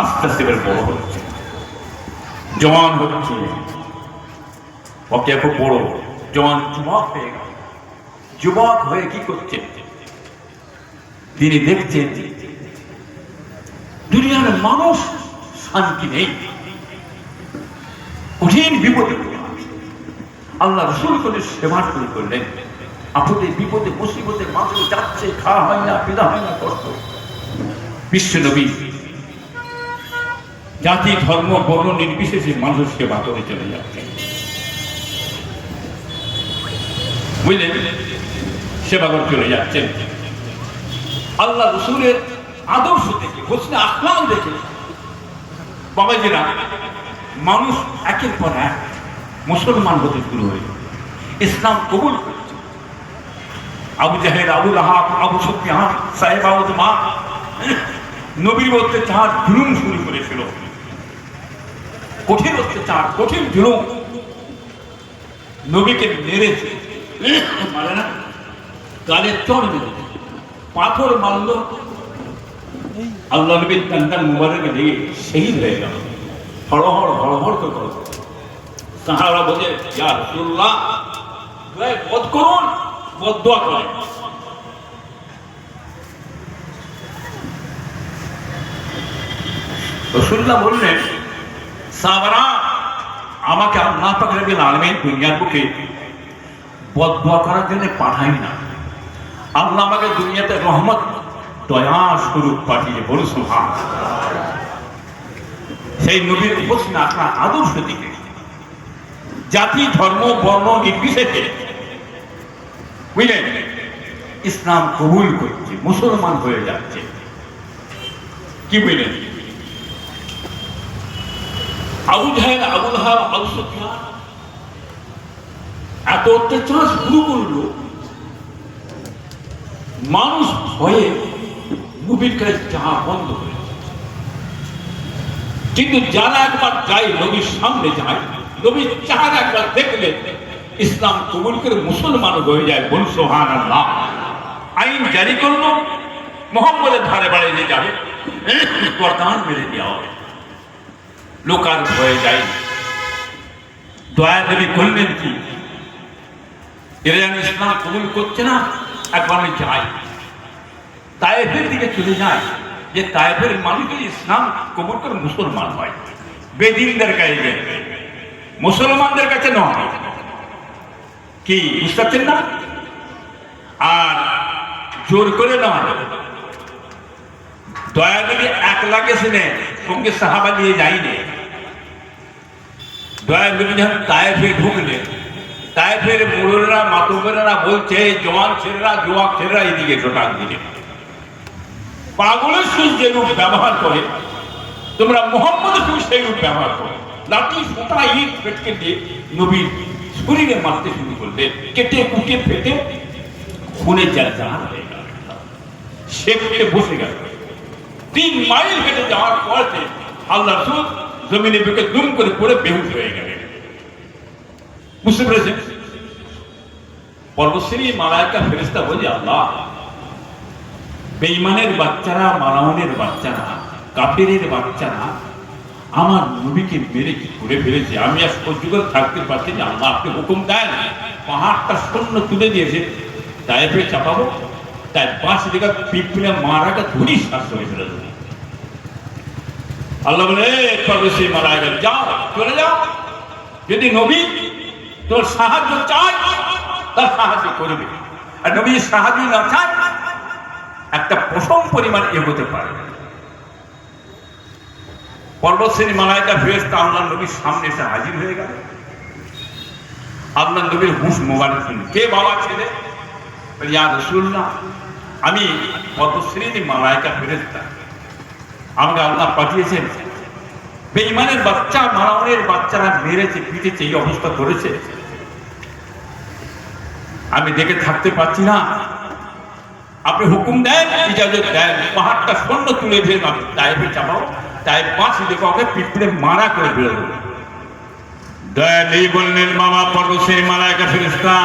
আস্তে আস্তে বড় হচ্ছে, জওয়ান হচ্ছে, ওকে খুব বড় জওয়ান যুবক হয়ে গেল। যুবক হয়ে কি করছে? তিনি দেখছেন দুনিয়ার মানুষ শান্তি নেই, কঠিন বিপদে আল্লাহ রসুল করে সেবা শুরু করলেন। আপদে বিপদে মুসিবতে মানুষ যাচ্ছে, খাওয়া হয় না, পিতা হয় না, কষ্ট। বিশ্ব নবী জাতি ধর্ম বর্ণ নির্বিশেষে মানুষ সেবা করে চলে যাচ্ছে, বুঝলেন? সেবা করে চলে যাচ্ছেন। আল্লাহ রসুলের আদর্শ দেখে, হোসনে আখলাক দেখে বাবাজিরা মানুষ একের পর এক মুসলমান হতে শুরু হয়ে ইসলাম কবুল করছে। আবু জাহেল, আবু লাহাব, আবু সুফিয়ান, সাহেব মা নবীর অত্যাচার জুলুম শুরু করেছিল, কঠিন অত্যাচার, কঠিন জুলুম। নবীকে মেরেছে, মানে না গালের চড় মেরেছে, পাথর মারল, আল্লাহ নবীর কান্দার মুবারক দিয়ে শহীদ হয়ে গেল। হড়হড় হড়হড় করে করল। সাহারা বলে, ইয়া রাসূলুল্লাহ বদ করুন, বদদোয়া করেন। রাসূলুল্লাহ বললেন, সাহাবারা আমাকে আল্লাহ পাক রব্বুল আলামিন দুনিয়ার বুকে বদদোয়া করার জন্য পাঠাই না। আল্লাহ আমাকে দুনিয়াতে রহমত দয়া স্বরূপ পাঠিয়ে, বলুন সুবহানাল্লাহ। সেই নবীর হোসনে আখলাক আদর্শ দিকে জাতি ধর্ম বর্ণ নির্বিশেষে, বুঝলেন, ইসলাম কবুল করছে, মুসলমান হয়ে যাচ্ছে। কি বুঝলেন? আবু জাহেল, আবু লাহাব, আবু সুফিয়ান এত অত্যাচার শুরু করলো, মানুষ ভয়ে নবীর কাছে যাওয়া বন্ধ হয়ে। কিন্তু যারা একবার যায়, নবীর সামনে যায়, নবীর চেহারা একবার দেখলে ইসলাম কবুল করে মুসলমান হয়ে যায়। বলুন সুবহানাল্লাহ। আইন জারি করলো, মুহাম্মদের ধারে বাড়িয়ে নিয়ে যাবে, বর্তমান মেরে দেওয়া হবে, লোকাল হয়ে যায়। দয়া নবী করলেন কি, এরা যেন ইসলাম কবুল করছে না, একবার আমি যাই, তায়েফের দিকে চলে যায়, যে তায়েফের মানুষের ইসলাম কবুল করে মুসলমান হয়। বেদিনদের কাছে, মুসলমানদের কাছে নয়। কি বুঝতে পারছেন না? আর জোর করে নয়। দয়া নবী একলা গেছিলেন, সঙ্গে সাহাবা নিয়ে যায়নি। দয়া নবী যখন তায়েফে ঢুকলেন, তায়েফের মুরুলরা মাতবরেরা বলছে, জওয়ান ছেলেরা, যুবক ছেলেরা এদিকে ছোটাক দিলে, পাগলের সুর যে রূপ ব্যবহার করে, তোমরা মুহাম্মদের সুর সেই রূপ ব্যবহার করো। লাঠি সোটা ইট পেটকে দিয়ে নবীর শরীরে মারতে শুরু করলে, কেটে কুটে ফেটে খুনে জারজার হয়ে গেল, সে কেটে বসে গেল। 3 মাইল হেঁটে যাওয়ার পরে আল্লাহ রাসূল জমিনে বুকে দুম করে পড়ে বেহুশ হয়ে গেলেন। বুঝতে পেরেছেন? পর্বতশ্রী মালায়েকা ফেরেশতা বলে, আল্লাহ, বেঈমানের বাচ্চারা, মারাউনের বাচ্চারা, কাফেরের বাচ্চারা আমার নবীকে মেরে কি করে ফেলেছে, আমি আর সহ্য করে থাকতে পারছি না। আল্লাহ আপনি হুকুম দেন, পাহাড়টা শূন্য তুলে দিয়েছে, তায়েফে চাপাবো, তাই 5 দিকে পিঁপড়ে মারাটা ধরি শ্বাস করে ফেলে দেবো। আল্লাহ বলে, পর্বতশ্রী মালায়েকা যাও, চলে যাও, যদি নবী তোর সাহায্য চায় তার সাহায্য করবে, আর নবী সাহায্য না চায় একটা প্রথম পরিমাণ এগোতে পারে। পর্বতশ্রেণী মালায়েকা ফেরেশতা আল্লাহ নবীর সামনে এসে হাজির হয়ে গেল। আল্লাহ নবীর হুঁশ মোবারক শুনে, কে বাবা ছেলে? ইয়া রাসূলুল্লাহ, আমি পর্বতশ্রেণী মালায়েকা ফেরেশতা, আমাকে আল্লাহ পাঠিয়েছেন। বেঈমানের বাচ্চা, মারাউনের বাচ্চারা মেরেছে, পিটেছে, এই অবস্থা করেছে, আমি দেখে থাকতে পারছি না। আপনি হুকুম দেন, ইজাজত দেন, পাহাড়টা শূন্য তুলে ফেলে আমি তায়েফে চাপাও, তাই 5 দিকে ওকে পিঁপড়ে মারা করে ফেলে দেবো। দয়া নেই বললেন, বাবা পর্বতশ্রেণী মালায়েকা ফেরেশতা,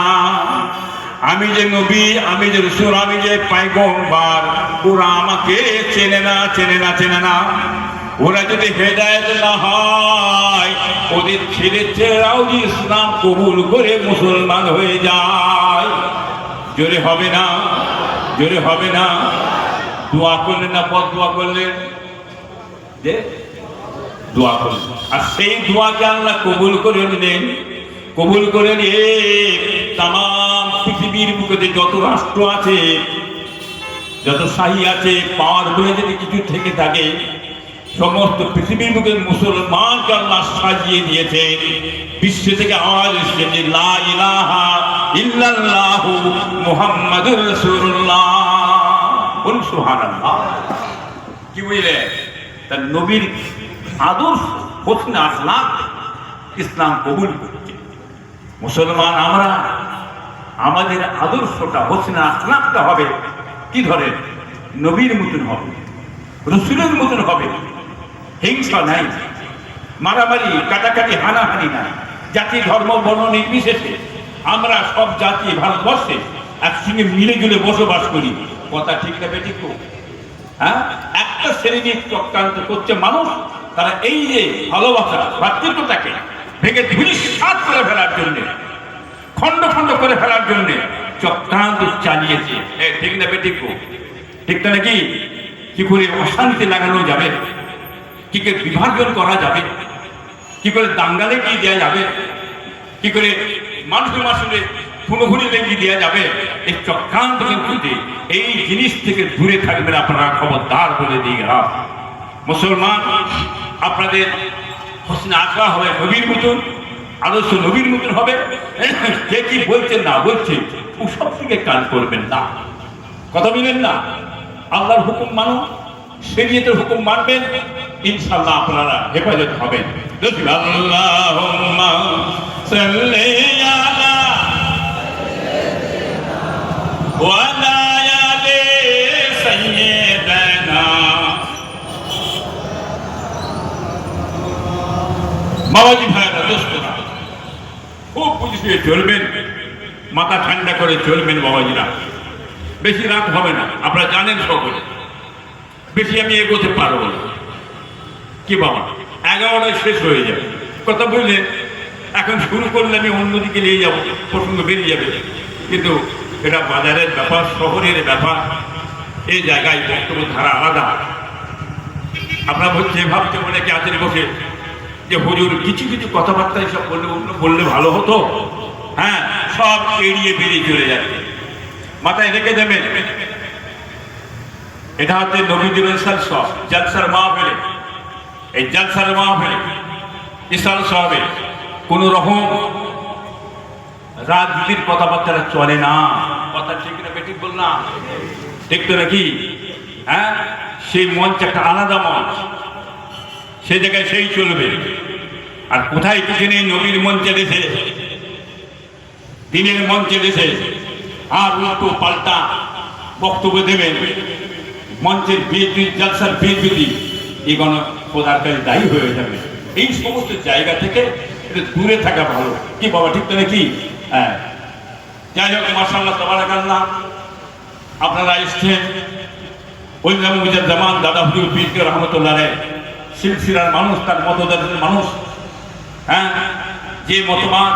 আমি যে নবী, আমি যে রাসূল, আমি যে পয়গম্বর, ওরা আমাকে চেনে না, চেনে না, চেনে না। ওরা যদি হেদায়েত না হয়, ওদের ছেলেরাও যে ইসলাম কবুল করে মুসলমান হয়ে যায়। জোরে হবে না? জোরে হবে না? দোয়া করলেন না বদদোয়া করলেন? যে দোয়া করলেন, আর সেই দোয়াকে আল্লাহ কবুল করে নিলেন। কবুল করে নিয়ে তামাম পৃথিবীর বুকে যত রাষ্ট্র আছে, যত শাহী আছে, পাওয়ার বলে যদি কিছু থেকে থাকে, সমস্ত পৃথিবীর বুকে মুসলমানকে আল্লাহ সাজিয়ে দিয়েছে। বিশ্ব থেকে আওয়াজ এসেছে যে লা ইলাহা ইল্লাল্লাহু মুহাম্মাদুর রাসূলুল্লাহ। বলুন সুবহানাল্লাহ। কি বুঝলে? তার নবীর আদর্শ হোসনে আখলাক ইসলাম কবুল করছে। মুসলমান আমরা, আমাদের আদর্শটা হোসনে আখলাকটা হবে কি ধরে? নবীর মতন হবে, রসুলের মতন হবে। হিংসা নাই, মারামারি কাটাকাটি হানাহানি নাই, জাতি ধর্ম বর্ণ নির্বিশেষে আমরা সব জাতি ভারতবর্ষে একসঙ্গে মিলে জুলে বসবাস করি। কথা ঠিক না বেঠিক? হ্যাঁ, একটা শ্রেণীর চক্রান্ত করছে মানুষ, তারা এই যে ভালোবাসা ভাতৃত্বটাকে ভেঙে ধূলিসাৎ করে ফেলার জন্য, খণ্ড খণ্ড করে ফেলার জন্য চক্রান্ত চালিয়েছে। ঠিক না বেঠিক? ঠিক না নাকি? কি করে অশান্তি লাগানো যাবে, কি করে বিভাজন করা যাবে, কি করে দাঙ্গালে কি দেওয়া যাবে, কি করে মানুষের মাসুলে খুনোখুনি লেগে দেওয়া যাবে, এই চক্রান্ত কিন্তু এই জিনিস থেকে দূরে থাকবেন আপনারা, খবরদার বলে দিয়ে গেলাম। মুসলমান আপনাদের হোসনে আখলাক হবে নবীর মতন, আদর্শ নবীর মতন হবে। কে কি বলছেন না বলছে ওসব থেকে কাজ করবেন না, কথা বলেন না। আল্লাহর হুকুম মানুন, শরীয়তের হুকুম মানবেন, ইনশাআল্লাহ আপনারা হেফাজত হবেন। আল্লাহুম্মা সাল্লি আলা ওয়া আলা আলি সাইয়্যিদানা। বাবাজি ভাইরা, দোস্তরা, খুব বুঝে চলবেন, মাথা ঠান্ডা করে চলবেন বাবাজিরা। বেশি রাত হবে না, আপনারা জানেন সকলে। বেশি আমি এগোতে পারবো না। কি বাবা, 11টায় শেষ হয়ে যাবে, কথা বুঝলেন? এখন শুরু করলে আমি অন্যদিকে নিয়ে যাবো, প্রসঙ্গ বেরিয়ে যাবে। কিন্তু এটা বাজারের ব্যাপার, শহরের ব্যাপার, এই জায়গায় বক্তব্য ধারা আলাদা। আপনারা হচ্ছে ভাবতে অনেকে আছেন বসে যে হুজুর কিছু কিছু কথাবার্তা এসব বললে ভালো হতো। হ্যাঁ, সব এড়িয়ে বেরিয়ে চলে যাচ্ছে। মাথায় রেখে দেবেন, এটা হচ্ছে নবীদের জলসার মাহফিলে। এই জলসার মাহফিলে ইসাল সাহেবে কোন রকম রাজনীতির কথাবার্তা চলে না। কথা ঠিক না বেঠিক? বললাম ঠিক তো নাকি? হ্যাঁ, সেই মঞ্চ একটা আলাদা মঞ্চ, সেই জায়গায় সেই চলবে। আর কোথায় কিছু নেই, নবীর মঞ্চে দেশে, দিনের মঞ্চে দেশে আর উল্টো পাল্টা বক্তব্য দেবেন, মঞ্চের বিএনপি জলসার বিএনপি এগুলো খোদার কাছে দায়ী হয়ে যাবে। এই সমস্ত জায়গা থেকে দূরে থাকা ভালো। কি বাবা, ঠিক তো নাকি? হ্যাঁ, যাই হোক, মাশাআল্লাহ তাবারাকাল্লাহ, আপনারা এসছেন। জামান দাদা হুজুর পীর রহমতুল্লাহ সিলসিলার মানুষ, তার মতবাদের মানুষ। হ্যাঁ, যে মতবাদ